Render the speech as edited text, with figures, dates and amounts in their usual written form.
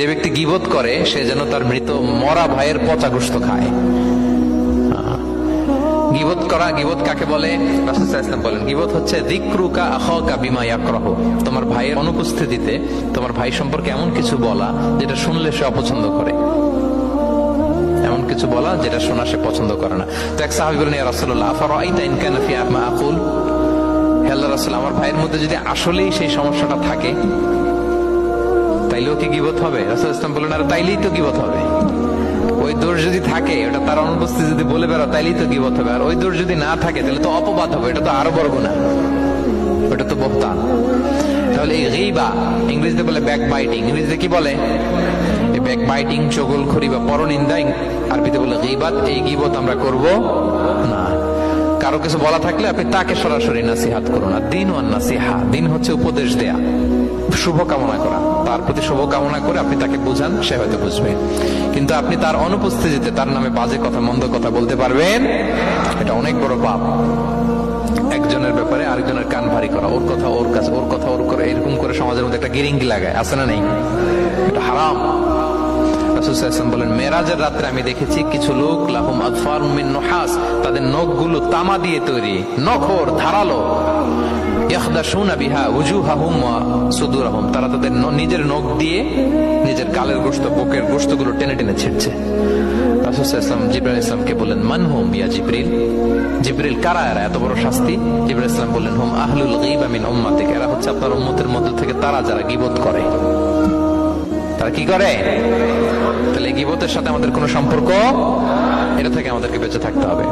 যে ব্যক্তি গীবত করে সে যেন তার মৃত মরা ভাইয়ের পচা গোশত খায়। গীবত করা, গীবত কাকে বলে? রাসূল সাল্লাল্লাহু আলাইহি ওয়াসাল্লাম বলেন, গীবত হচ্ছে যিকরুকা আখাকা বিমা ইয়াকরাহু, তোমার ভাইয়ের অনুপস্থিতিতে তোমার ভাই সম্পর্কে এমন কিছু বলা যেটা শুনলে সে অপছন্দ করে, এমন কিছু বলা যেটা শোনা সে পছন্দ করে না। তো এক সাহাবী বলেন, ইয়া রাসূলুল্লাহ আফারাআইতা ইন কানা ফি মা আকুল, হে আল্লাহর রাসূল, আমার ভাইয়ের মধ্যে যদি আসলেই সেই সমস্যাটা থাকে তাইলেও কি গীবত হবে? রাসূল সাল্লাল্লাহু আলাইহি ওয়াসাল্লাম বলেন, আর তাইলেই তো গীবত হবে। ওই দোষ যদি থাকে, ওটা তার অনুপস্থিতি যদি বলে বেড়াও তাইলেই তো গীবত হবে। আর ওই দোষ যদি না থাকে তাহলে তো অপবাদ হবে, এটা তো আরো বড় গুনাহ, ওটা তো বহতান। তাহলে এই গীবা ইংরেজিতে বলে ব্যাক বাইটিং। ইংরেজিতে কি বলে? এই ব্যাক বাইটিং, চগলখড়ি বা পরনিন্দা, আরবিতে বলে গীবাত। এই গীবত আমরা করব না। কারো কিছু বলা থাকলে আপনি তাকে সরাসরি নাসিহাত করুন। আর দিন ওয়ান নাসিহা, দিন হচ্ছে উপদেশ দেয়া, শুভ কামনা করা, তার প্রতি শুভ কামনা করে আপনি তাকে বুঝান, সে হয়তো বুঝবে। কিন্তু আপনি তার অনুপস্থিতিতে তার নামে বাজে কথা, মন্দ কথা বলতে পারবেন, এটা অনেক বড় পাপ। একজনের ব্যাপারে আরেকজনের কান ভারী করা, ওর কথা ওর কাছে, ওর কথা ওর করে, এরকম করে সমাজের মধ্যে একটা গিরিঙ্গি লাগায়, আছে না নেই? এটা হারাম। রাসূল সাল্লাল্লাহু আলাইহি ওয়াসাল্লাম বলেন, মেরাজের রাত্রে আমি দেখেছি কিছু লোক লাহুম আদফারুম মিন নুহাস, তাদের নখগুলো তামা দিয়ে তৈরি, নখর ধারালো, ইয়াখদাশুনা বিহা উজুহাহুম ওয়া সুদুরহুম, তারা তাদের নিজের নখ দিয়ে নিজের গালের গোশত, বুকের গোশতগুলো টেনে টেনে ছিঁড়ছে। রাসূল সাল্লাল্লাহু আলাইহি ওয়াসাল্লাম জিবরাইল আলাইহিস সালামকে বললেন, মান হুম ইয়া জিবরিল, জিবরিল কারা এরা, এত বড় শাস্তি? জিবরাইল আলাইহিস সালাম বললেন, হুম আহলুল গীবা মিন উম্মাতিক, এরা হচ্ছে আপনার উম্মতের মধ্য থেকে তারা যারা গীবত করে। তারা কি করে? তাহলে গীবতের সাথে আমাদের কোনো সম্পর্ক, এটা থেকে আমাদেরকে বেঁচে থাকতে হবে।